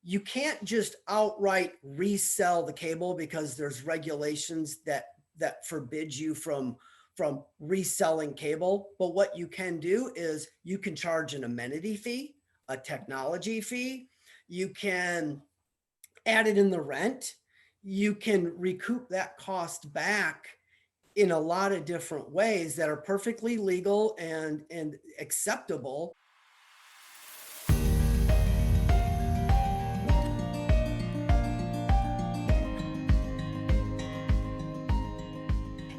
you can't just outright resell the cable because there's regulations that forbid you from reselling cable. But what you can do is you can charge an amenity fee, a technology fee. You can add it in the rent. You can recoup that cost back in a lot of different ways that are perfectly legal and acceptable.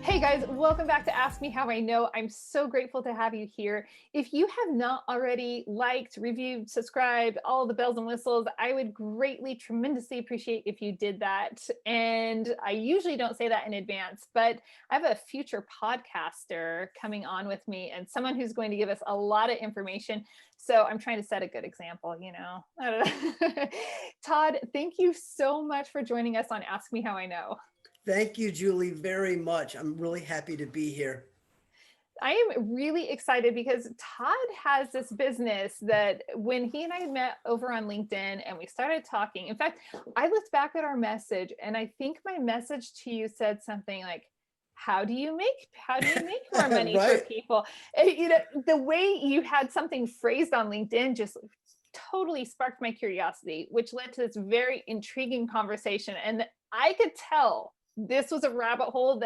Hey guys, welcome back to Ask Me How I Know. I'm so grateful to have you here. If you have not already liked, reviewed, subscribed, all the bells and whistles, I would greatly, tremendously appreciate if you did that. And I usually don't say that in advance, but I have a future podcaster coming on with me and someone who's going to give us a lot of information. So I'm trying to set a good example, you know. I don't know. Todd, thank you so much for joining us on Ask Me How I Know. Thank you, Julie, very much. I'm really happy to be here. I am really excited because Todd has this business that when he and I met over on LinkedIn and we started talking, in fact, I looked back at our message and I think my message to you said something like, how do you make more money Right. for people? You know, the way you had something phrased on LinkedIn just totally sparked my curiosity, which led to this very intriguing conversation. And I could tell this was a rabbit hole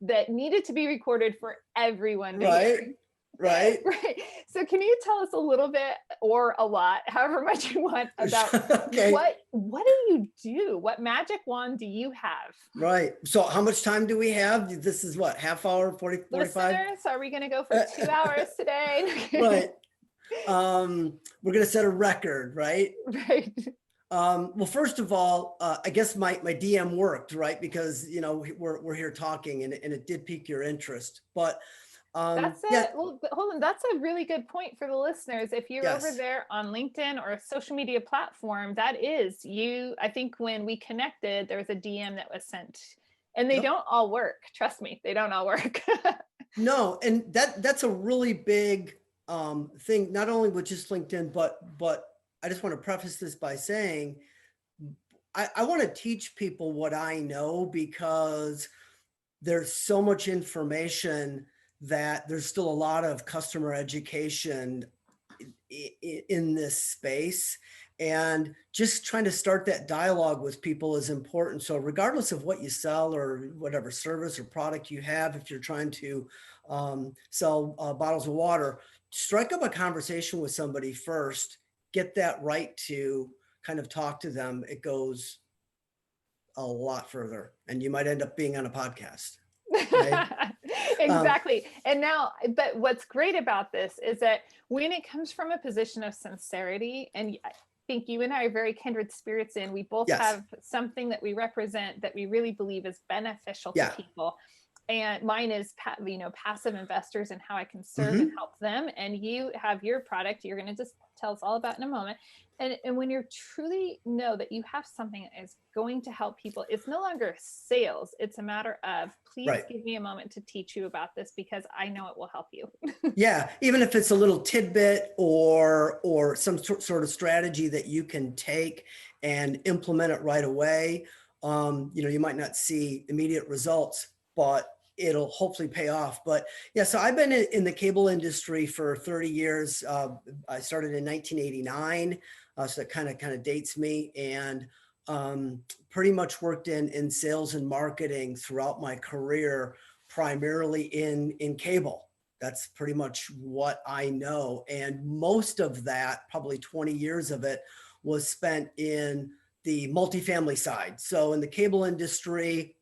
that needed to be recorded for everyone to hear. Right. Right. So can you tell us a little bit or a lot, however much you want, about Okay. what do you do? What magic wand do you have? Right. So how much time do we have? This is what, half hour, 45? Listeners, are we going to go for 2 hours today? Right. We're going to set a record, right? Right. Well, first of all, I guess my DM worked, right? Because, you know, we're here talking and it did pique your interest, but That's yeah. it. Well, hold on. That's a really good point for the listeners. If you're Yes. over there on LinkedIn or a social media platform, that is you. I think when we connected, there was a DM that was sent and they Yep. don't all work. Trust me, they don't all work. No, and that's a really big thing, not only with just LinkedIn, but I just want to preface this by saying I want to teach people what I know because there's so much information that there's still a lot of customer education in this space. And just trying to start that dialogue with people is important. So regardless of what you sell or whatever service or product you have, if you're trying to sell bottles of water, strike up a conversation with somebody first, get that right to kind of talk to them. It goes a lot further and you might end up being on a podcast. Right? Exactly. And now, but what's great about this is that when it comes from a position of sincerity, and I think you and I are very kindred spirits in, we both Yes. have something that we represent that we really believe is beneficial to people. And mine is, passive investors and how I can serve and help them. And you have your product, you're going to just tell us all about in a moment. And when you truly know that you have something that is going to help people, it's no longer sales. It's a matter of, please give me a moment to teach you about this because I know it will help you. Yeah, even if it's a little tidbit or some sort of strategy that you can take and implement it right away. You might not see immediate results, but it'll hopefully pay off. But yeah, so I've been in the cable industry for 30 years. I started in 1989, so that kind of dates me, and pretty much worked in sales and marketing throughout my career, primarily in cable. That's pretty much what I know. And most of that, probably 20 years of it, was spent in the multifamily side. So in the cable industry,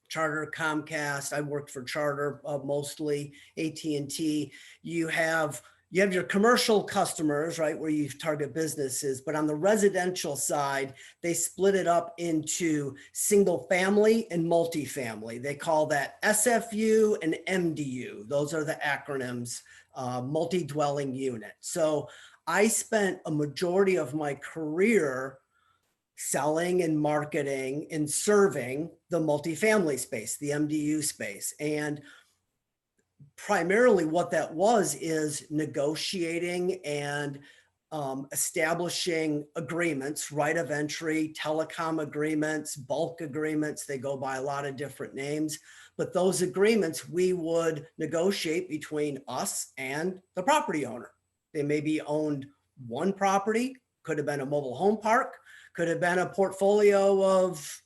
Charter, Comcast, I worked for Charter mostly, AT&T. You have your commercial customers, right, where you target businesses, but on the residential side, they split it up into single family and multifamily. They call that SFU and MDU. Those are the acronyms, multi-dwelling unit. So I spent a majority of my career selling and marketing and serving the multifamily space, the MDU space. And primarily what that was is negotiating and establishing agreements, right of entry, telecom agreements, bulk agreements. They go by a lot of different names, but those agreements we would negotiate between us and the property owner. They may be owned one property, could have been a mobile home park, could have been a portfolio of,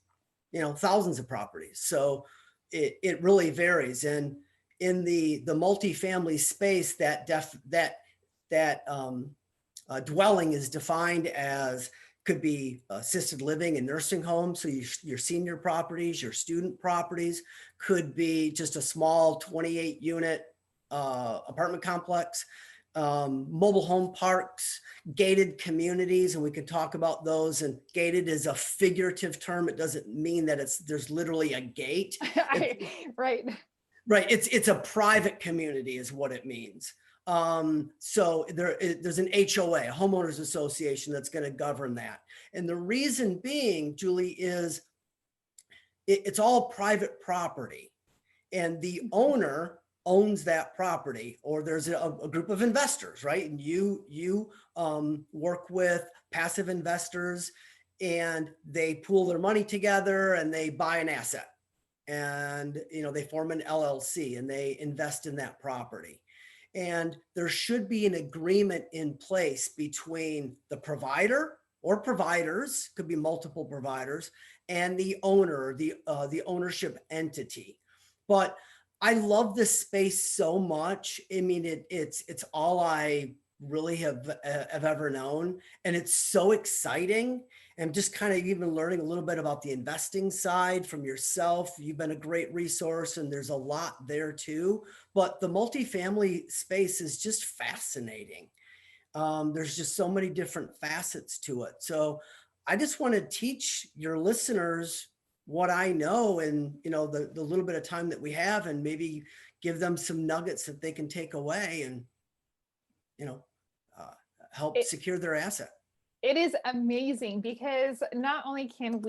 thousands of properties. So it really varies. And in the multifamily space, that dwelling is defined as, could be assisted living and nursing homes. So your senior properties, your student properties, could be just a small 28 unit apartment complex, mobile home parks, gated communities, and we could talk about those. And gated is a figurative term. It doesn't mean that there's literally a gate. Right. Right. It's a private community is what it means. So there's an HOA, a homeowners association, that's going to govern that. And the reason being, Julie, is it's all private property, and the owner owns that property, or there's a group of investors, right? And you work with passive investors, and they pool their money together and they buy an asset, and they form an LLC and they invest in that property. And there should be an agreement in place between the provider or providers, could be multiple providers, and the owner, the ownership entity. But I love this space so much. I mean, it's all I really have ever known. And it's so exciting. And just kind of even learning a little bit about the investing side from yourself. You've been a great resource, and there's a lot there too. But the multifamily space is just fascinating. There's just so many different facets to it. So I just want to teach your listeners what I know, and the little bit of time that we have, and maybe give them some nuggets that they can take away and help secure their asset. It is amazing, because not only can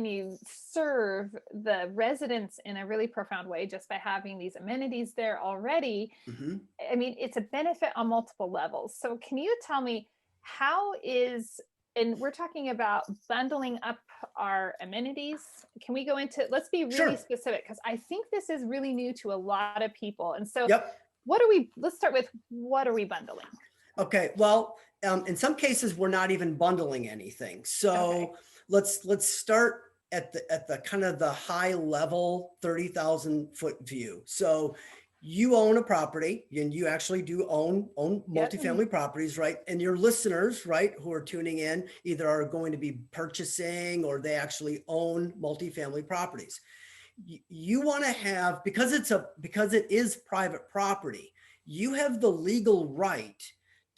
you serve the residents in a really profound way just by having these amenities there already. Mm-hmm. I mean, it's a benefit on multiple levels. So can you tell me and we're talking about bundling up our amenities. Can we go into, let's be really specific, because I think this is really new to a lot of people. And so let's start with, what are we bundling? Okay. Well, in some cases, we're not even bundling anything. So let's start at the kind of the high level 30,000 foot view. So you own a property, and you actually do own multifamily properties, right? And your listeners, right, who are tuning in, either are going to be purchasing, or they actually own multifamily properties. You want to have, because it is private property, you have the legal right.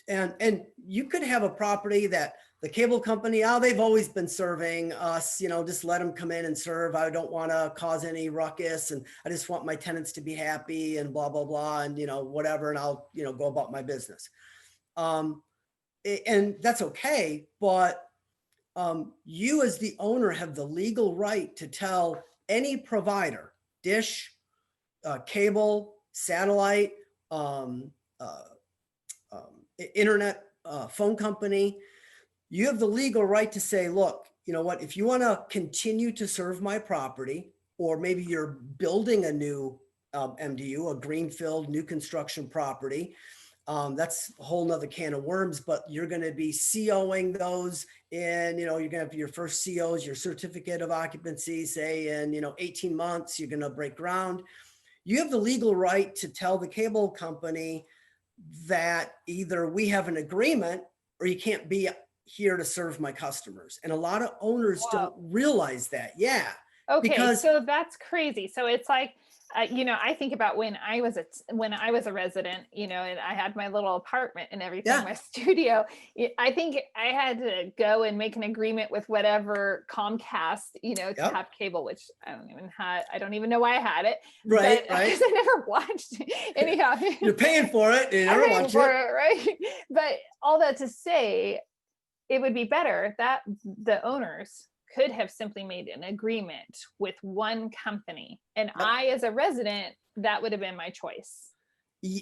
And you could have a property that the cable company, they've always been serving us, just let them come in and serve. I don't want to cause any ruckus, and I just want my tenants to be happy, and blah, blah, blah, and, whatever. And I'll, go about my business. And that's okay. But you as the owner have the legal right to tell any provider, dish, cable, satellite, internet, phone company, you have the legal right to say, look, you know what, if you want to continue to serve my property, or maybe you're building a new MDU, a greenfield, new construction property, that's a whole nother can of worms, but you're going to be COing those, and, you're going to have your first COs, your certificate of occupancy, say in, 18 months, you're going to break ground. You have the legal right to tell the cable company that either we have an agreement, or you can't be here to serve my customers. And a lot of owners don't realize that. Yeah. Okay. So that's crazy. So it's like, I think about when I was a resident, and I had my little apartment and everything, my studio. I think I had to go and make an agreement with whatever Comcast, to have cable, which I don't even know why I had it. Right. Because I never watched it. Anyhow, you're paying for it. You never watch it, right? But all that to say, it would be better that the owners could have simply made an agreement with one company. And I, as a resident, that would have been my choice.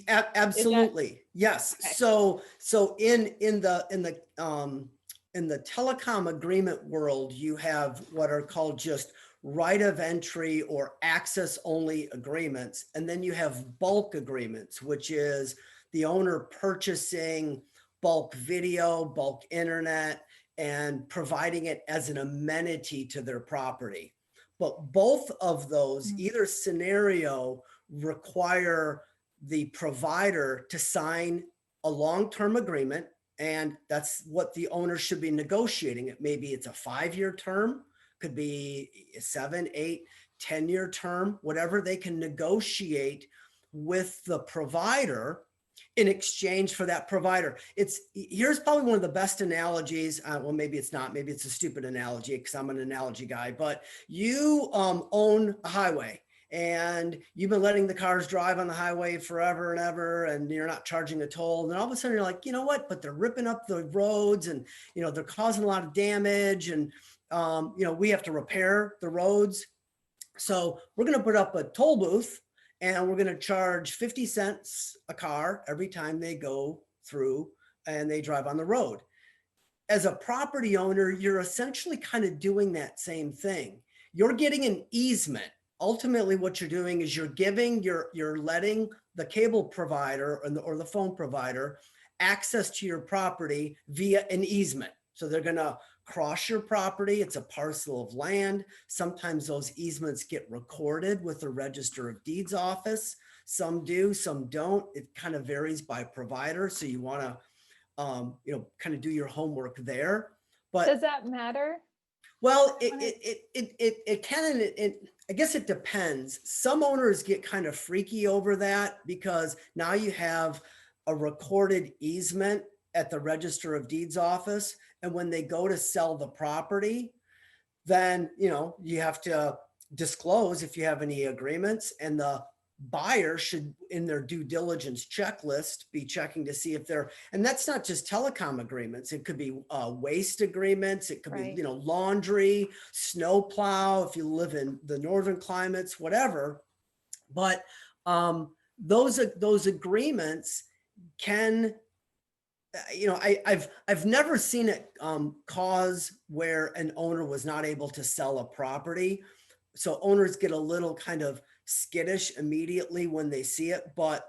Absolutely. Yes. Okay. So in the telecom agreement world, you have what are called just right of entry or access only agreements. And then you have bulk agreements, which is the owner purchasing bulk video, bulk internet, and providing it as an amenity to their property. But both of those, either scenario, require the provider to sign a long-term agreement, and that's what the owner should be negotiating. It maybe it's a 5-year term, could be a 7, 8, 10-year term, whatever they can negotiate with the provider in exchange for that provider. Here's probably one of the best analogies. Well, maybe it's not, maybe it's a stupid analogy because I'm an analogy guy, but you own a highway and you've been letting the cars drive on the highway forever and ever, and you're not charging a toll. And all of a sudden you're like, you know what, but they're ripping up the roads and, they're causing a lot of damage, and, we have to repair the roads. So we're going to put up a toll booth, and we're going to charge 50 cents a car every time they go through and they drive on the road. As a property owner, you're essentially kind of doing that same thing. You're getting an easement. Ultimately, what you're doing is you're letting the cable provider or the phone provider access to your property via an easement. So they're going to cross your property. It's a parcel of land. Sometimes those easements get recorded with the Register of Deeds office. Some do, some don't. It kind of varies by provider. So you want to, kind of do your homework there. But does that matter? Well, it can, and I guess it depends. Some owners get kind of freaky over that because now you have a recorded easement at the Register of Deeds office. And when they go to sell the property, then, you have to disclose if you have any agreements, and the buyer should, in their due diligence checklist, be checking to see if they're, and that's not just telecom agreements. It could be waste agreements. It could be, laundry, snow plow, if you live in the northern climates, whatever. But those agreements can, I've never seen it cause where an owner was not able to sell a property. So owners get a little kind of skittish immediately when they see it, but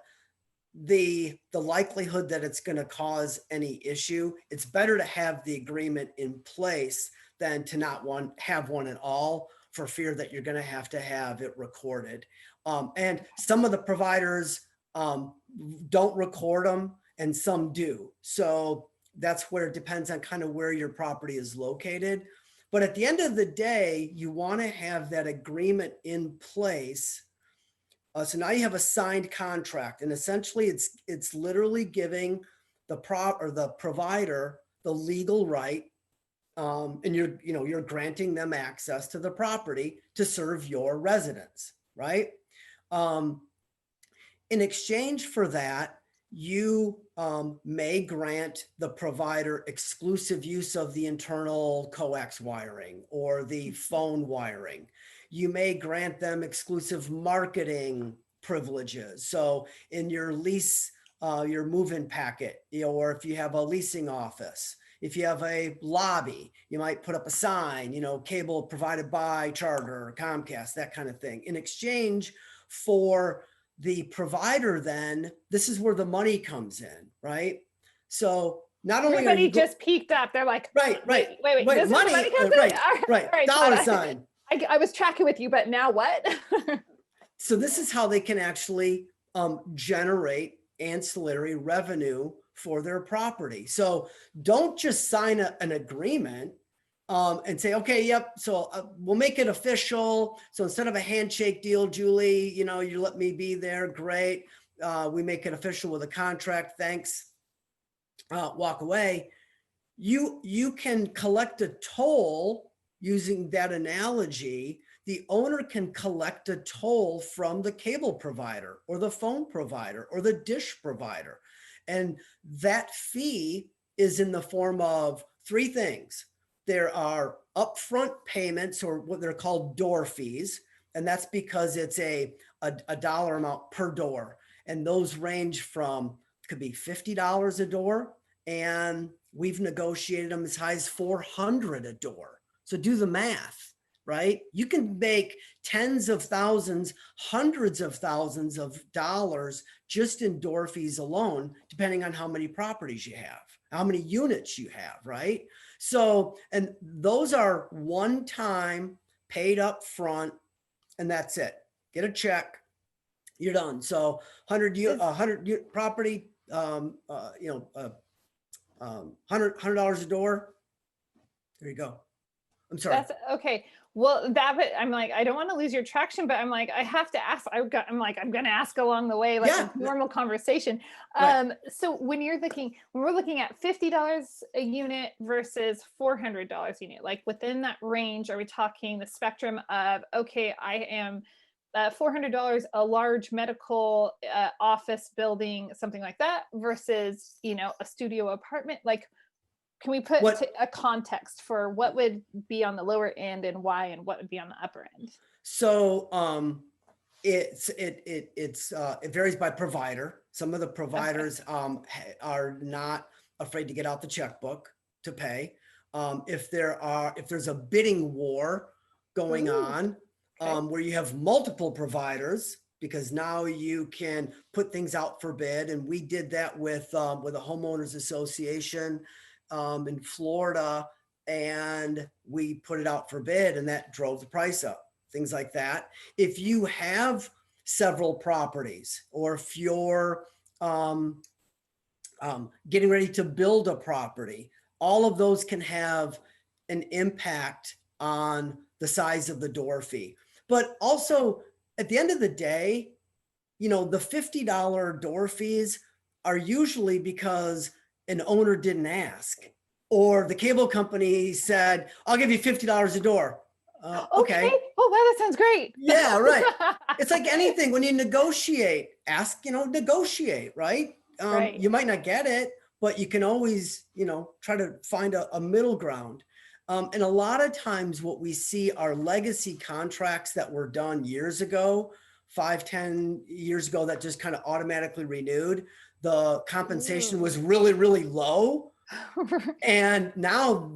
the likelihood that it's going to cause any issue, it's better to have the agreement in place than to not have one at all, for fear that you're going to have it recorded. And some of the providers don't record them, and some do. So that's where it depends on kind of where your property is located. But at the end of the day, you want to have that agreement in place. So now you have a signed contract, and essentially it's literally giving the provider the legal right, and you're granting them access to the property to serve your residents, right? In exchange for that, you may grant the provider exclusive use of the internal coax wiring or the phone wiring. You may grant them exclusive marketing privileges. So in your lease, your move-in packet, or if you have a leasing office, if you have a lobby, you might put up a sign, cable provided by Charter or Comcast, that kind of thing. In exchange for the provider, then this is where the money comes in, right? So not only everybody just peeked up, they're like, right. Wait, this money, is the money comes in? Right. Dollar sign. I was tracking with you, but now what? So this is how they can actually generate ancillary revenue for their property. So don't just sign an agreement and say, okay, yep, so we'll make it official. So instead of a handshake deal, Julie, you let me be there, great. We make it official with a contract, thanks, walk away. You can collect a toll using that analogy. The owner can collect a toll from the cable provider or the phone provider or the dish provider. And that fee is in the form of 3 things. There are upfront payments, or what they're called door fees. And that's because it's a dollar amount per door. And those range from, could be $50 a door, and we've negotiated them as high as $400 a door. So do the math, right? You can make tens of thousands, hundreds of thousands of dollars just in door fees alone, depending on how many properties you have, how many units you have, right? So, and those are one time paid up front, and that's it. Get a check, you're done. So 100 property, $100 a door. There you go. I'm sorry. That's okay. Well, I'm like, I don't want to lose your traction, but I'm like, I have to ask. I'm going to ask along the way, like Yeah. a normal conversation. Right. So when we're looking at $50 a unit versus $400 a unit, like within that range, are we talking the spectrum of, okay, I am $400 a large medical office building, something like that, versus, a studio apartment? Like, can we put a context for what would be on the lower end and why, and what would be on the upper end? So it varies by provider. Some of the providers are not afraid to get out the checkbook to pay. If there's a bidding war going on, where you have multiple providers, because now you can put things out for bid, and we did that with a homeowners association in Florida, and we put it out for bid, and that drove the price up, things like that. If you have several properties, or if you're getting ready to build a property, all of those can have an impact on the size of the door fee. But also, at the end of the day, the $50 door fees are usually because an owner didn't ask, or the cable company said, I'll give you $50 a door. Okay. Oh, wow, that sounds great. Yeah, right. It's like anything. When you negotiate, negotiate, right? Right. You might not get it, but you can always, try to find a middle ground. And a lot of times what we see are legacy contracts that were done years ago, 5-10 years ago, that just kind of automatically renewed. The compensation was really, really low. And now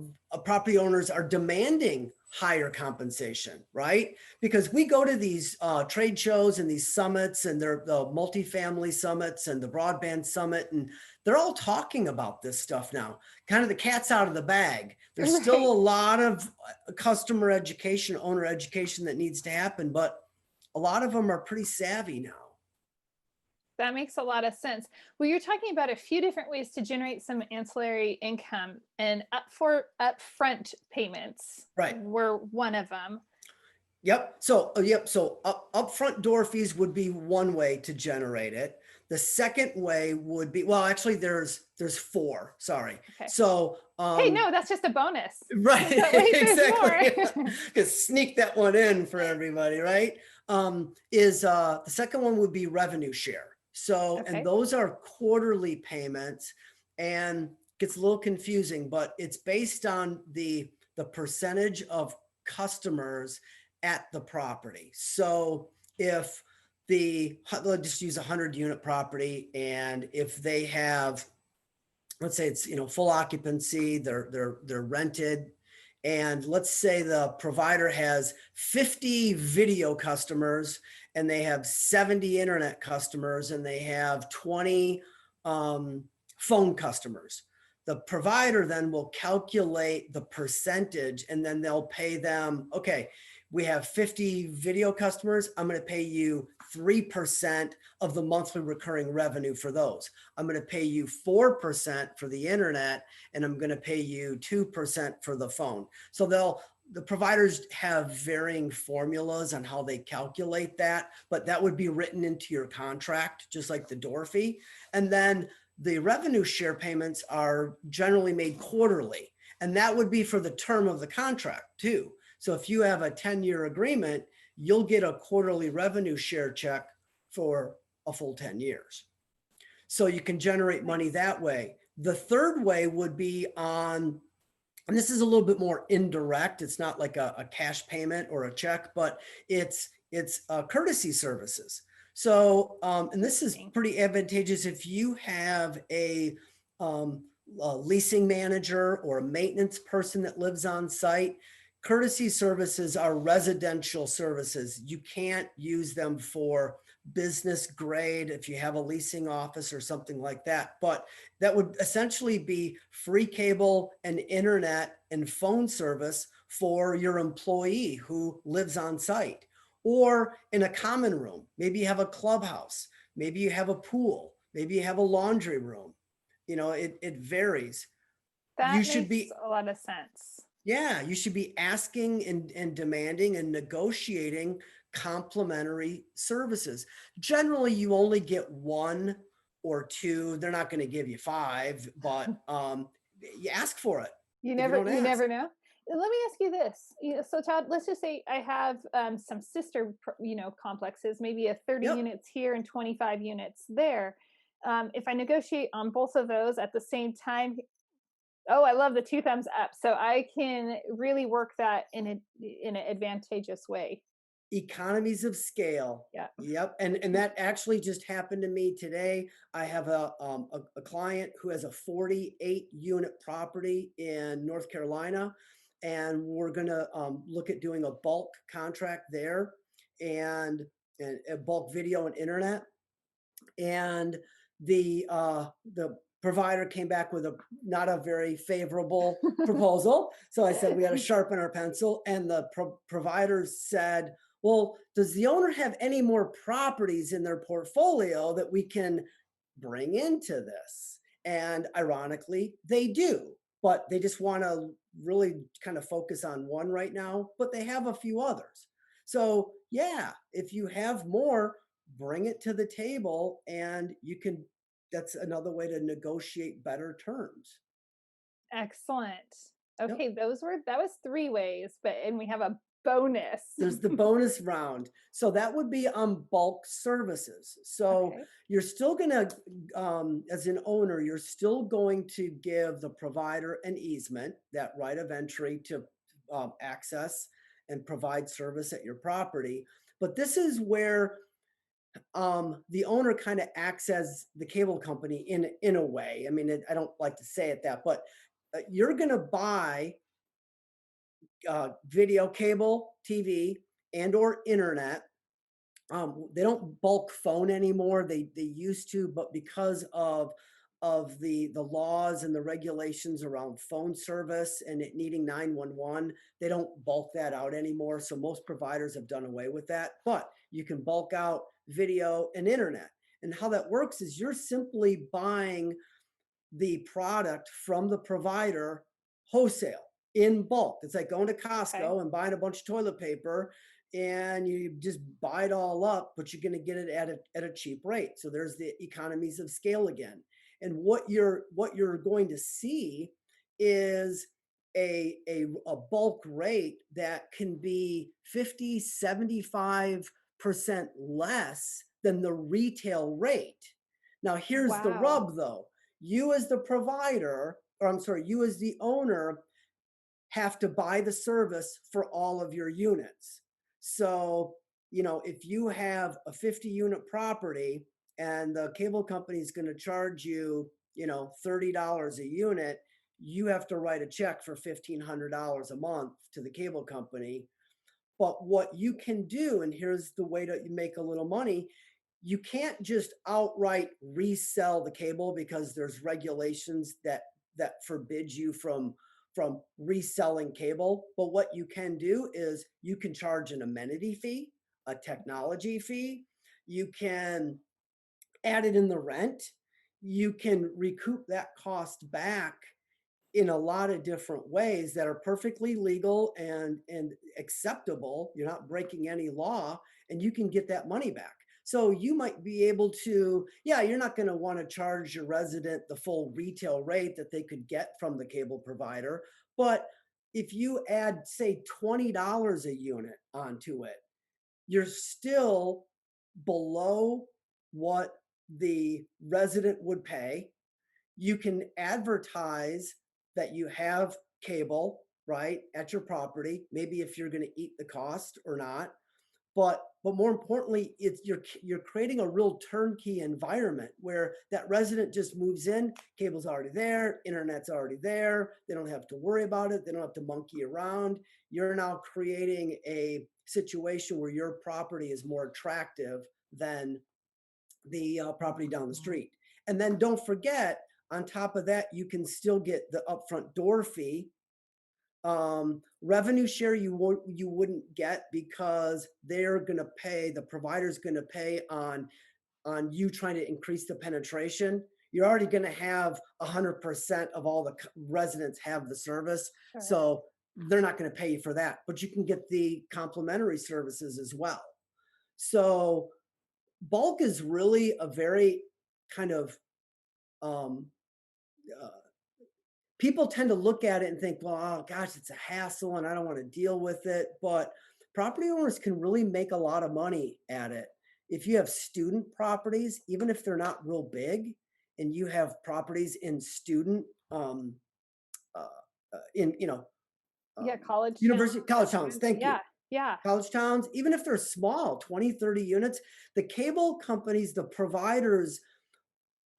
property owners are demanding higher compensation, right? Because we go to these trade shows and these summits, and they're the multifamily summits and the broadband summit, and they're all talking about this stuff now. Kind of the cat's out of the bag. There's still a lot of customer education, owner education that needs to happen, but a lot of them are pretty savvy now. That makes a lot of sense. Well, you're talking about a few different ways to generate some ancillary income, and upfront payments were one of them. Yep. So upfront door fees would be one way to generate it. The second way would be, well, actually there's four, sorry. Okay. So, hey, no, that's just a bonus. Right. Exactly. Just sneak that one in for everybody, right? The second one would be revenue share. So, and those are quarterly payments, and gets a little confusing, but it's based on the percentage of customers at the property. So if let's just use 100 unit property, and if they have, let's say it's, full occupancy, they're rented, and let's say the provider has 50 video customers, and they have 70 internet customers, and they have 20 phone customers. The provider then will calculate the percentage, and then they'll pay them, okay, we have 50 video customers, I'm going to pay you 3% of the monthly recurring revenue for those. I'm going to pay you 4% for the internet, and I'm going to pay you 2% for the phone. So the providers have varying formulas on how they calculate that, but that would be written into your contract, just like the door fee. And then the revenue share payments are generally made quarterly, and that would be for the term of the contract too. So if you have a 10-year agreement, you'll get a quarterly revenue share check for a full 10 years. So you can generate money that way. The third way would be on, and this is a little bit more indirect. It's not like a cash payment or a check, but it's courtesy services. So, and this is Interesting. pretty advantageous if you have um, a leasing manager or a maintenance person that lives on site. Courtesy services are residential services. You can't use them for business grade if you have a leasing office or something like that. But that would essentially be free cable and internet and phone service for your employee who lives on site, or in a common room. Maybe you have a clubhouse, maybe you have a pool, maybe you have a laundry room. It varies. You That should makes be, a lot of sense. yeah, you should be asking and demanding and negotiating complimentary services. Generally, you only get one or two. They're not going to give you five, but you ask for it You if you never don't you ask. never know. Let me ask you this. So Todd, let's just say I have some sister, complexes, maybe a 30 Yep. units here and 25 units there. If I negotiate on both of those at the same time, oh, I love the two thumbs up. So I can really work that in an advantageous way. Economies of scale. Yeah. Yep. And that actually just happened to me today. I have a client who has a 48 unit property in North Carolina, and we're going to look at doing a bulk contract there, and, and a bulk video and internet. And the provider came back with a not a very favorable proposal. So I said we got to sharpen our pencil, and the provider said, "Well, does the owner have any more properties in their portfolio that we can bring into this?" And ironically, they do, but they just want to really kind of focus on one right now, but they have a few others. So, yeah, if you have more, bring it to the table, and that's another way to negotiate better terms. Excellent. Yep. Okay, that was three ways, and we have a bonus. There's the bonus round. So that would be on bulk services. So Okay. you're still going to, as an owner, you're still going to give the provider an easement, that right of entry to access and provide service at your property. But this is where the owner kind of acts as the cable company in a way. I mean, I don't like to say it that, but you're going to buy video cable, TV, and or internet. They don't bulk phone anymore. They used to, but because of the laws and the regulations around phone service and it needing 911, they don't bulk that out anymore. So most providers have done away with that. But you can bulk out video and internet. And how that works is you're simply buying the product from the provider wholesale in bulk. It's like going to Okay. Costco and buying a bunch of toilet paper, and you just buy it all up, but you're going to get it at a cheap rate. So there's the economies of scale again. And what you're going to see is a bulk rate that can be 50, 75% less than the retail rate. Now, here's the Wow. rub though. You as the provider, or I'm sorry, you as the owner have to buy the service for all of your units. So, if you have a 50 unit property and the cable company is going to charge you, $30 a unit, you have to write a check for $1,500 a month to the cable company. But what you can do, and here's the way to make a little money, you can't just outright resell the cable because there's regulations that forbid you from reselling cable. But what you can do is you can charge an amenity fee, a technology fee. You can add it in the rent. You can recoup that cost back in a lot of different ways that are perfectly legal and acceptable. You're not breaking any law, and you can get that money back. So you might be able to, yeah, you're not going to want to charge your resident the full retail rate that they could get from the cable provider. But if you add, say, $20 a unit onto it, you're still below what the resident would pay. You can advertise that you have cable, right, at your property, maybe if you're going to eat the cost or not. but more importantly, it's you're creating a real turnkey environment where that resident just moves in, cable's already there, internet's already there. They don't have to worry about it. They don't have to monkey around. You're now creating a situation where your property is more attractive than the property down the street. And then don't forget, on top of that, you can still get the upfront door fee. Revenue share you wouldn't get because they're going to pay, the provider's going to pay on you trying to increase the penetration. You're already going to have 100% of all the residents have the service, Sure. so they're not going to pay you for that, but you can get the complimentary services as well. So bulk is really a very kind of um, uh, people tend to look at it and think, well, oh gosh, it's a hassle and I don't want to deal with it. But property owners can really make a lot of money at it. If you have student properties, even if they're not real big, and you have properties in student, uh, in, Yeah, um, college university, towns, college towns, thank you. yeah, yeah, College towns, even if they're small, 20, 30 units, the cable companies, the providers,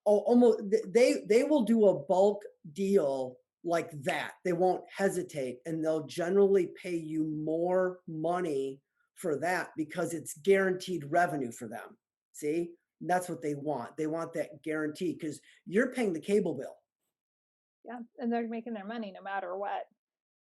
almost they will do a bulk deal like that. They won't hesitate, and they'll generally pay you more money for that because it's guaranteed revenue for them. See, that's what they want. They want that guarantee because you're paying the cable bill. yeah, and they're making their money no matter what.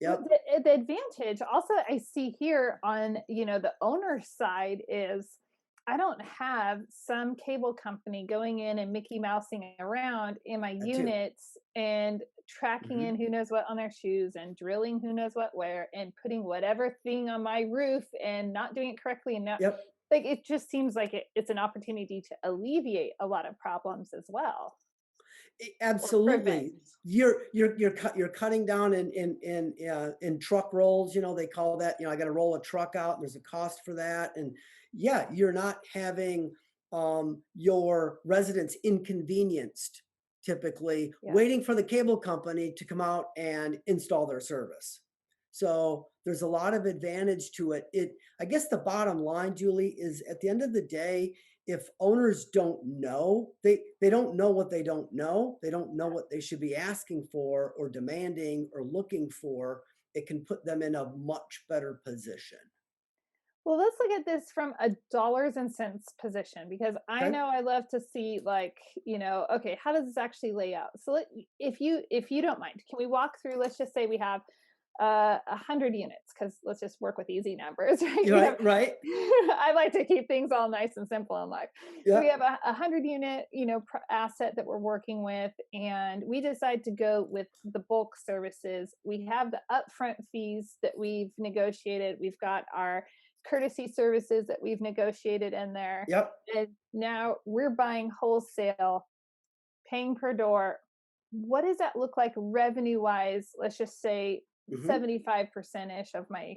Well, Yep. the advantage also I see here on, the owner's side is I don't have some cable company going in and Mickey Mousing around in my That too. units and tracking Hmm. in who knows what on their shoes and drilling who knows what where and putting whatever thing on my roof and not doing it correctly and not Yep. like it just seems like it's an opportunity to alleviate a lot of problems as well or prevent. Absolutely. You're cutting down in truck rolls. They call that. I got to roll a truck out. And there's a cost for that, and yeah, you're not having your residents inconvenienced. Typically, Yeah. waiting for the cable company to come out and install their service. So there's a lot of advantage to it. I guess the bottom line, Julie, is at the end of the day, if owners don't know, they don't know what they don't know. They don't know what they should be asking for or demanding or looking for. It can put them in a much better position. Well, let's look at this from a dollars and cents position because I Okay. know I love to see like, okay, how does this actually lay out? So if you don't mind, can we walk through, let's just say we have 100 units because let's just work with easy numbers, right? You're right, right. I like to keep things all nice and simple in life. So we Yep. have a 100 unit, asset that we're working with, and we decide to go with the bulk services. We have the upfront fees that we've negotiated. We've got our courtesy services that we've negotiated in there. Yep. And now we're buying wholesale, paying per door. What does that look like revenue wise? Let's just say Hmm. 75% ish of my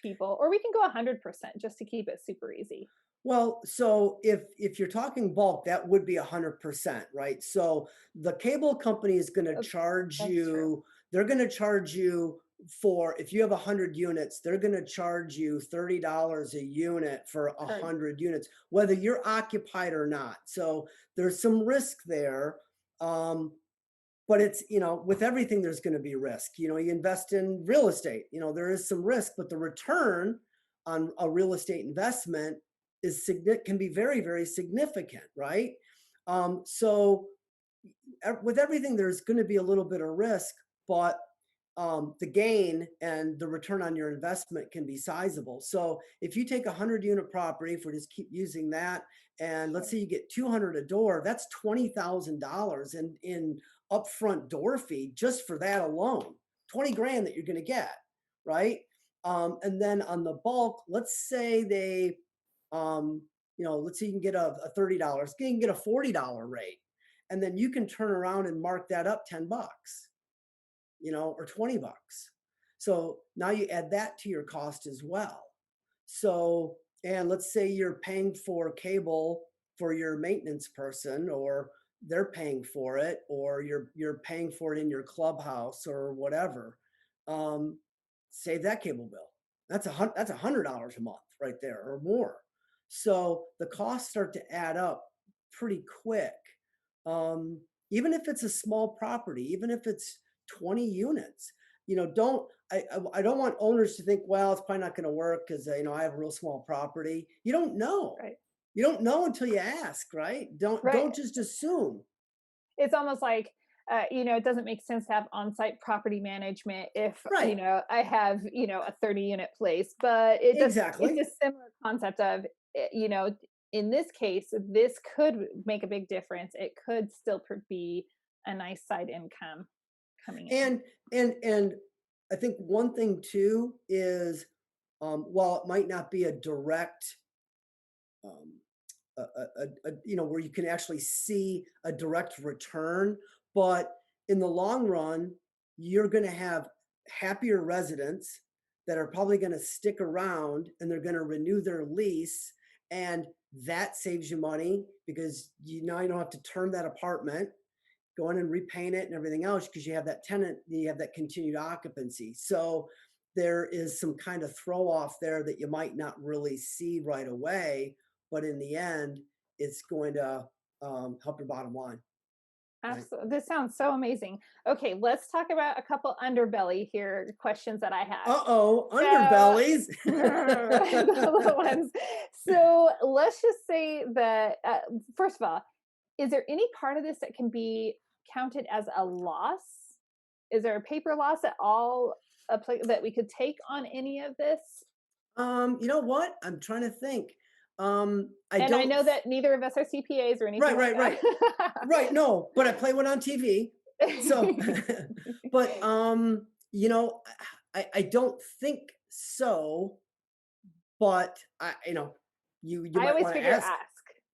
people, or we can go 100% just to keep it super easy. Well, so if you're talking bulk, that would be 100%, right? So the cable company is going to Oh, charge that's true. you, they're going to charge you for, if you have 100 units, they're going to charge you $30 a unit for Heard. 100 units, whether you're occupied or not. So there's some risk there. Um, but it's, with everything, there's going to be risk. You invest in real estate, there is some risk, but the return on a real estate investment can be very, very significant, right? So with everything, there's going to be a little bit of risk, but the gain and the return on your investment can be sizable. So if you take a 100-unit property, if we just keep using that, and let's Sure. say you get 200 a door, that's $20,000 in upfront door fee just for that alone. 20 grand that you're going to get, right? And then on the bulk, let's say let's say you can get a $30, you can get a $40 rate, and then you can turn around and mark that up 10 bucks, or 20 bucks. So now you add that to your cost as well. So, and let's say you're paying for cable for your maintenance person, or they're paying for it, or you're paying for it in your clubhouse or whatever. Um, Save that cable bill. that's $100 a month right there or more. So the costs start to add up pretty quick. Um, Even if it's a small property, even if it's 20 units, don't I don't want owners to think, well, it's probably not going to work because I have a real small property. You don't know. Right. You don't know until you ask, right? Don't Right. just assume. It's almost like, it doesn't make sense to have on-site property management if, Right. I have, a 30-unit place, but it's Exactly. a similar concept of, in this case, this could make a big difference. It could still be a nice side income coming in. And I think one thing too is, while it might not be a direct, um, where you can actually see a direct return, but in the long run, you're going to have happier residents that are probably going to stick around and they're going to renew their lease, and that saves you money because you don't have to turn that apartment, go in and repaint it and everything else because you have that tenant, you have that continued occupancy. So there is some kind of throw off there that you might not really see right away, but in the end, it's going to help your bottom line, right? Absolutely. This sounds so amazing. Okay, let's talk about a couple underbelly here questions that I have. Uh-oh, So, underbellies. the little ones. So let's just say that, first of all, is there any part of this that can be counted as a loss? Is there a paper loss at all that we could take on any of this? You know what? I'm trying to think. I And I don't. know that neither of us are CPAs or anything Right, like right, right, that. right. No, but I play one on TV. So, but I don't think so. But you I might always want to figure ask. ask.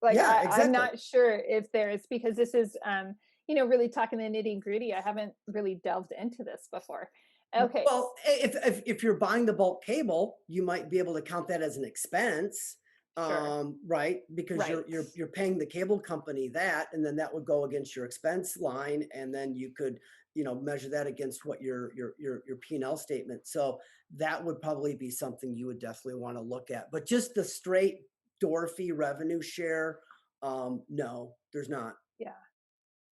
Like Yeah, I'm exactly. not sure if there's, because this is, really talking the nitty gritty. I haven't really delved into this before. Okay. Well, if you're buying the bulk cable, you might be able to count that as an expense, Sure. right? Because Right. you're paying the cable company that, and then that would go against your expense line, and then you could measure that against what your P&L statement. So that would probably be something you would definitely want to look at. But just the straight door fee revenue share, no, there's not. Yeah.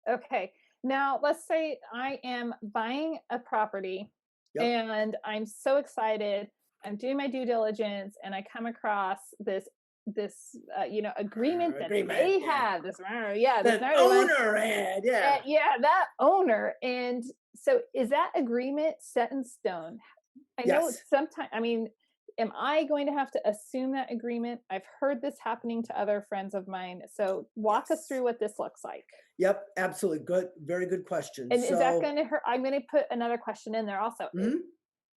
Okay. Now, let's say I am buying a property Yep. and I'm so excited. I'm doing my due diligence and I come across this agreement that Agreement, they yeah. have, this The gnarly one. owner had, yeah. Yeah, that owner. And so is that agreement set in stone? I know Yes. sometimes, am I going to have to assume that agreement? I've heard this happening to other friends of mine. So walk us Yes. through what this looks like. Yep, absolutely. Good, very good question. And is that So, going to hurt? I'm going to put another question in there also. mhm,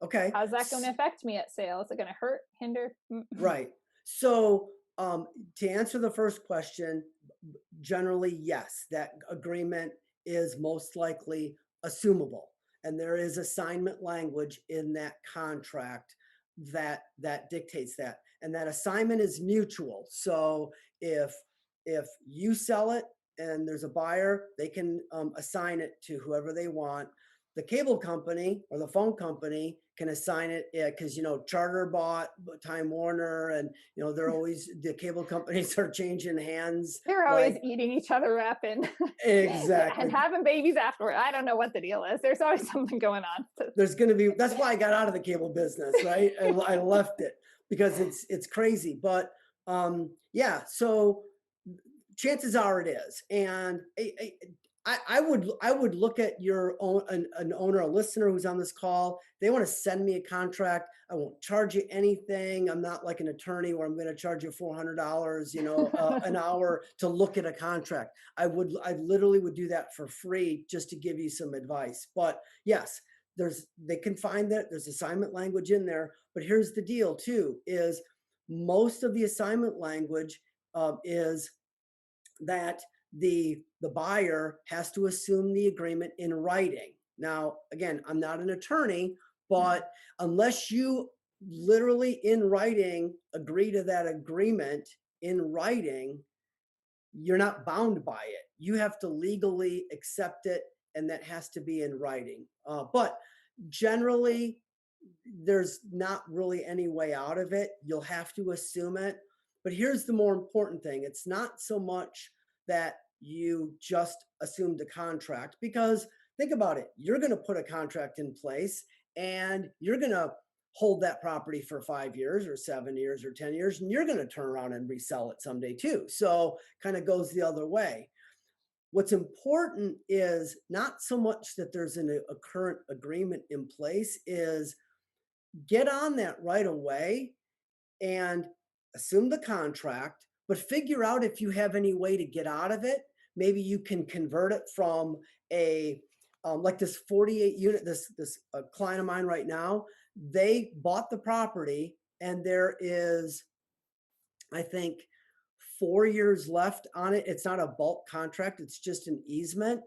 okay, How's that going to affect me at sale? Is it going to hurt, hinder? right. So, to answer the first question, generally, yes, that agreement is most likely assumable, and there is assignment language in that contract that dictates that, and that assignment is mutual. So, if you sell it and there's a buyer, they can assign it to whoever they want. The cable company or the phone company can assign it because Charter bought Time Warner, and they're always the cable companies are changing hands They're always like eating each other up and and exactly. having babies afterward. I don't know what the deal is. There's always something going on. There's going to be That's why I got out of the cable business, right? I left it because it's crazy. But yeah, so chances are it is. And I would look at your own an owner, a listener who's on this call. They want to send me a contract. I won't charge you anything. I'm not like an attorney where I'm going to charge you $400, an hour to look at a contract. I literally would do that for free just to give you some advice. But yes, they can find that there's assignment language in there. But here's the deal too: is most of the assignment language is that the buyer has to assume the agreement in writing. Now, again, I'm not an attorney, but unless you literally in writing agree to that agreement in writing, you're not bound by it. You have to legally accept it, and that has to be in writing. But generally, there's not really any way out of it. You'll have to assume it. But here's the more important thing. It's not so much that you just assumed a contract, because think about it. You're going to put a contract in place and you're going to hold that property for 5 years or 7 years or 10 years, and you're going to turn around and resell it someday too. So kind of goes the other way. What's important is not so much that there's a current agreement in place, is get on that right away and assume the contract, but figure out if you have any way to get out of it. Maybe you can convert it from a like this 48 unit, this client of mine right now, they bought the property and there is, I think, 4 years left on it. It's not a bulk contract, it's just an easement.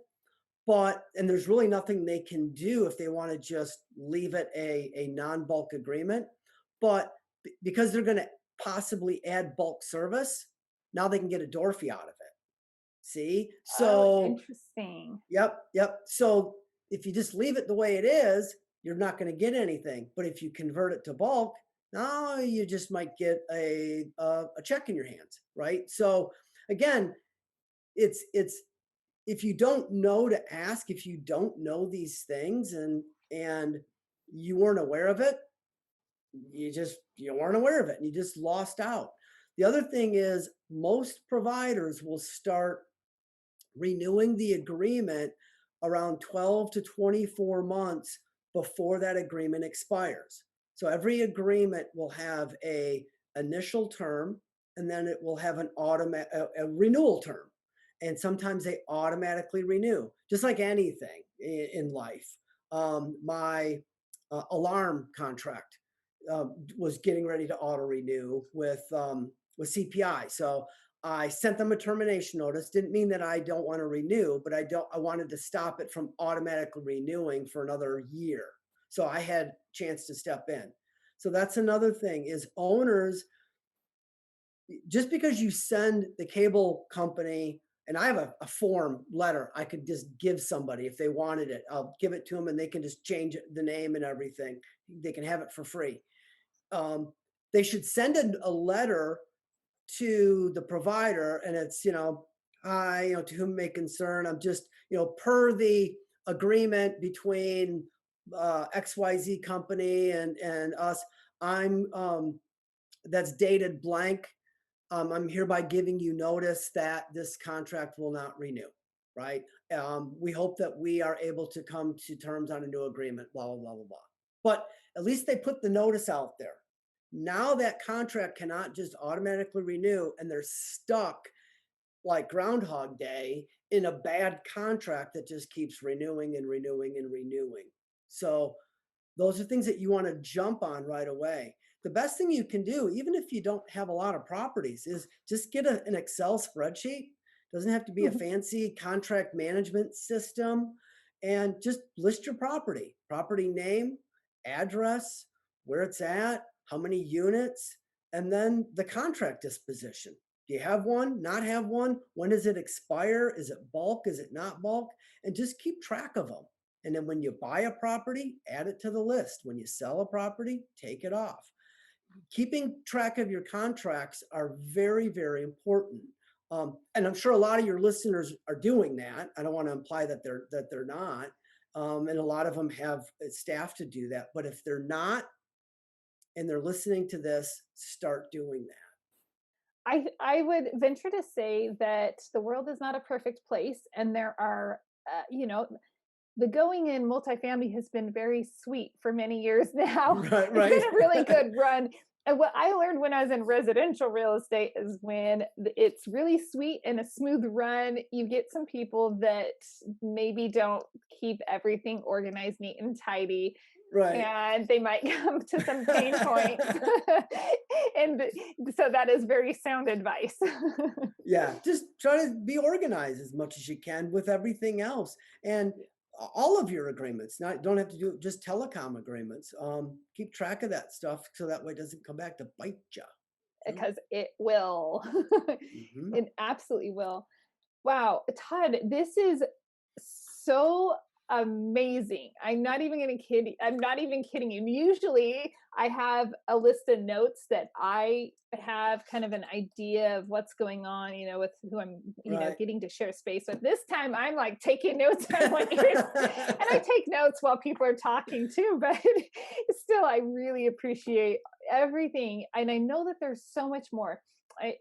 But, and there's really nothing they can do if they want to just leave it a non-bulk agreement. But because they're going to possibly add bulk service, now they can get a door fee out of it. See? Oh, So, interesting. yep, yep. So if you just leave it the way it is, you're not going to get anything. But if you convert it to bulk, now you just might get a check in your hands, right? So again, it's if you don't know to ask, if you don't know these things and you weren't aware of it, you weren't aware of it and you just lost out. The other thing is most providers will start renewing the agreement around 12 to 24 months before that agreement expires. So every agreement will have a initial term and then it will have an a renewal term. And sometimes they automatically renew, just like anything in life. My alarm contract was getting ready to auto renew with CPI. So I sent them a termination notice. Didn't mean that I don't want to renew, but I wanted to stop it from automatically renewing for another year. So I had a chance to step in. So that's another thing, is owners, just because you send the cable company, and I have a form letter I could just give somebody if they wanted it. I'll give it to them and they can just change the name and everything. They can have it for free. Um, they should send a letter to the provider, and it's, hi, to whom may concern, I'm just, per the agreement between XYZ company and us, I'm that's dated blank. I'm hereby giving you notice that this contract will not renew, right? We hope that we are able to come to terms on a new agreement, blah, blah, blah, blah, blah. But at least they put the notice out there. Now that contract cannot just automatically renew, and they're stuck like Groundhog Day in a bad contract that just keeps renewing and renewing and renewing. So those are things that you want to jump on right away. The best thing you can do, even if you don't have a lot of properties, is just get an Excel spreadsheet. Doesn't have to be a fancy contract management system, and just list your property name, address, where it's at, how many units, and then the contract disposition. Do you have one? Not have one? When does it expire? Is it bulk? Is it not bulk? And just keep track of them. And then when you buy a property, add it to the list. When you sell a property, take it off. Keeping track of your contracts are very, very important. And I'm sure a lot of your listeners are doing that. I don't want to imply that they're not. And a lot of them have staff to do that. But if they're not, and they're listening to this, start doing that. I would venture to say that the world is not a perfect place, and there are, the going in multifamily has been very sweet for many years now. Right, It's been right. a really good run. And what I learned when I was in residential real estate is when it's really sweet and a smooth run, you get some people that maybe don't keep everything organized, neat, and tidy, Right. and they might come to some pain points. And so that is very sound advice. Yeah, just try to be organized as much as you can with everything else, and all of your agreements. Not don't have to do just telecom agreements. Keep track of that stuff so that way it doesn't come back to bite you. Because it will. Mm-hmm. It absolutely will. Wow, Todd, this is so amazing. I'm not even gonna kid. I'm not even kidding you. Usually, I have a list of notes that I have kind of an idea of what's going on, with who I'm, Right. getting to share space with. This time, I'm like taking notes. I'm like, and I take notes while people are talking too. But still, I really appreciate everything, and I know that there's so much more.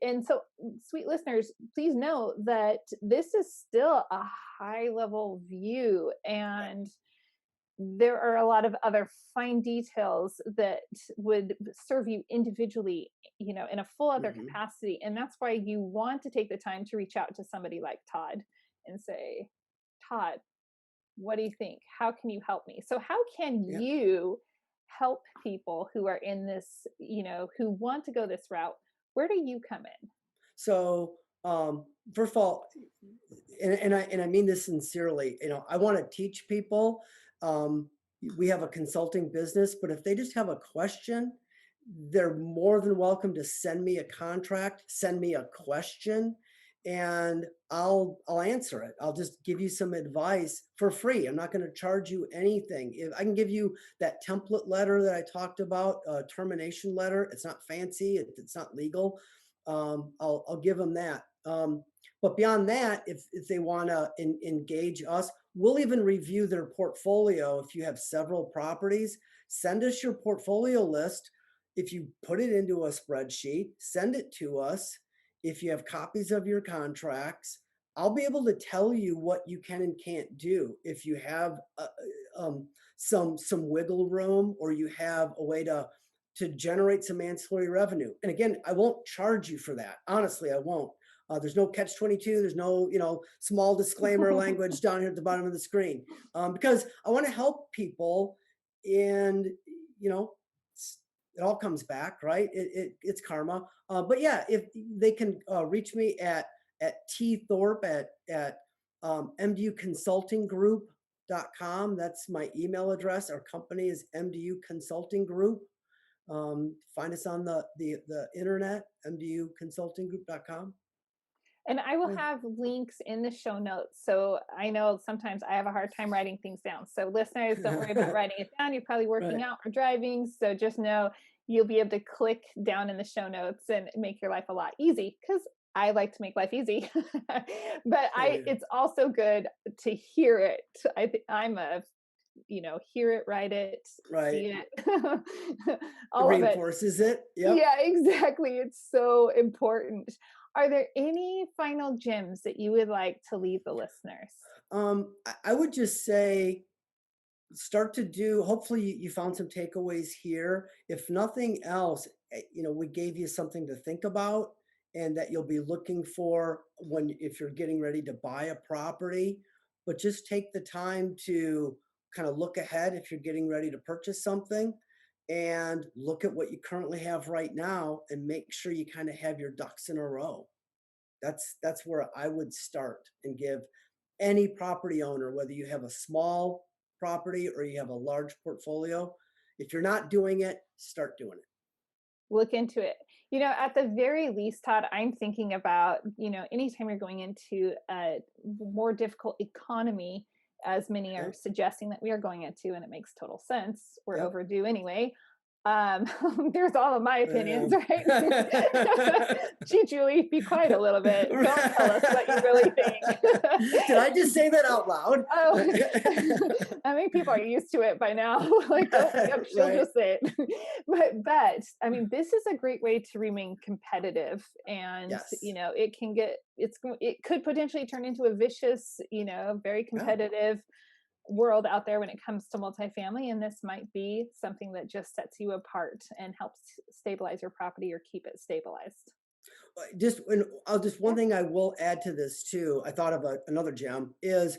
And so, sweet listeners, please know that this is still a high level view, and there are a lot of other fine details that would serve you individually, in a full other Mhm. capacity. And that's why you want to take the time to reach out to somebody like Todd and say, Todd, what do you think? How can you help me? So, how can Yeah. you help people who are in this, who want to go this route? Where do you come in? So, first of all, and I mean this sincerely, I want to teach people. Um, we have a consulting business, but if they just have a question, they're more than welcome to send me a contract, send me a question, and I'll answer it. I'll just give you some advice for free. I'm not going to charge you anything. If I can give you that template letter that I talked about, termination letter, it's not fancy, it's not legal. I'll give them that. But beyond that, if they want to engage us, we'll even review their portfolio. If you have several properties, send us your portfolio list. If you put it into a spreadsheet, send it to us. If you have copies of your contracts, I'll be able to tell you what you can and can't do. If you have some wiggle room, or you have a way to generate some ancillary revenue. And again, I won't charge you for that. Honestly, I won't. There's no catch 22. There's no, small disclaimer language down here at the bottom of the screen, because I want to help people. And, you know, it all comes back, right? It's karma. But yeah, if they can reach me at T Thorpe at MDU Consulting Group.com. That's my email address. Our company is MDU Consulting Group. Find us on the internet, mduconsultinggroup.com. And I will Yeah. have links in the show notes. So I know sometimes I have a hard time writing things down. So listeners, don't worry about writing it down. You're probably working Right. out or driving. So just know you'll be able to click down in the show notes and make your life a lot easy, because I like to make life easy. But Oh, yeah. it's also good to hear it. I'm a, hear it, write it, Right. see it, It all of it. reinforces it. Yep. Yeah, exactly. It's so important. Are there any final gems that you would like to leave the listeners? I would just say start to do, hopefully you found some takeaways here. If nothing else, we gave you something to think about, and that you'll be looking for if you're getting ready to buy a property. But just take the time to kind of look ahead if you're getting ready to purchase something, and look at what you currently have right now, and make sure you kind of have your ducks in a row. That's where I would start, and give any property owner, whether you have a small property or you have a large portfolio, if you're not doing it, start doing it. Look into it. At the very least, Todd, I'm thinking about, anytime you're going into a more difficult economy, as many are Yep. suggesting that we are going into, and it makes total sense. We're Yep. overdue anyway. Um, there's all of my opinions, right? Gee, Julie, be quiet a little bit. Don't tell us what you really think. Did I just say that out loud? Oh, I think people are used to it by now. Like, oh, yep, she'll Right. just say it. But I mean, this is a great way to remain competitive, and Yes. it could potentially turn into a vicious, very Yeah. competitive world out there when it comes to multifamily, and this might be something that just sets you apart and helps stabilize your property or keep it stabilized. Just one thing I will add to this too. I thought of another gem is,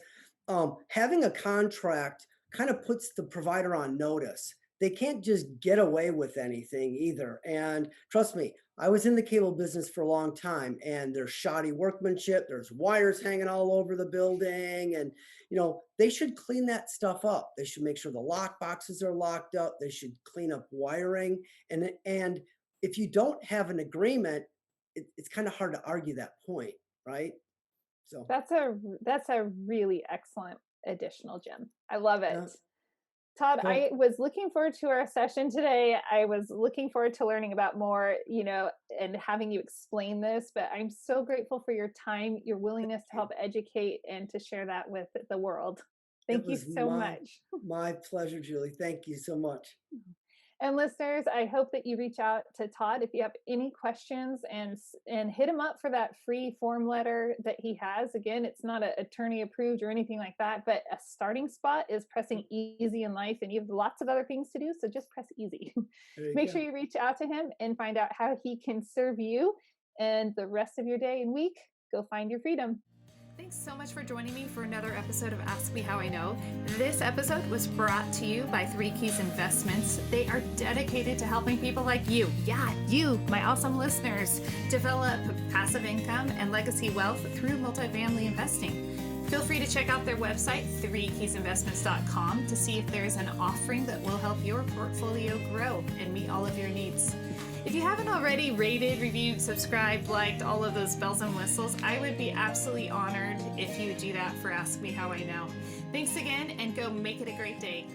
having a contract kind of puts the provider on notice. They can't just get away with anything either. And trust me, I was in the cable business for a long time, and there's shoddy workmanship. There's wires hanging all over the building, and they should clean that stuff up. They should make sure the lock boxes are locked up. They should clean up wiring, and if you don't have an agreement, it's kind of hard to argue that point, right? So That's a really excellent additional gem. I love it. Yeah. Todd, Well, I was looking forward to our session today. I was looking forward to learning about more, and having you explain this, but I'm so grateful for your time, your willingness to help educate and to share that with the world. it Thank you was so much. my pleasure, Julie. Thank you so much. And listeners, I hope that you reach out to Todd if you have any questions, and hit him up for that free form letter that he has. Again, it's not an attorney approved or anything like that, but a starting spot is pressing easy in life, and you have lots of other things to do, so just press easy. There you Make go. sure you reach out to him and find out how he can serve you, and the rest of your day and week, go find your freedom. Thanks so much for joining me for another episode of Ask Me How I Know. This episode was brought to you by 3 Keys Investments. They are dedicated to helping people like you, you, my awesome listeners, develop passive income and legacy wealth through multifamily investing. Feel free to check out their website, 3keysinvestments.com, to see if there's an offering that will help your portfolio grow and meet all of your needs. If you haven't already rated, reviewed, subscribed, liked, all of those bells and whistles, I would be absolutely honored if you would do that for Ask Me How I Know. Thanks again, and go make it a great day.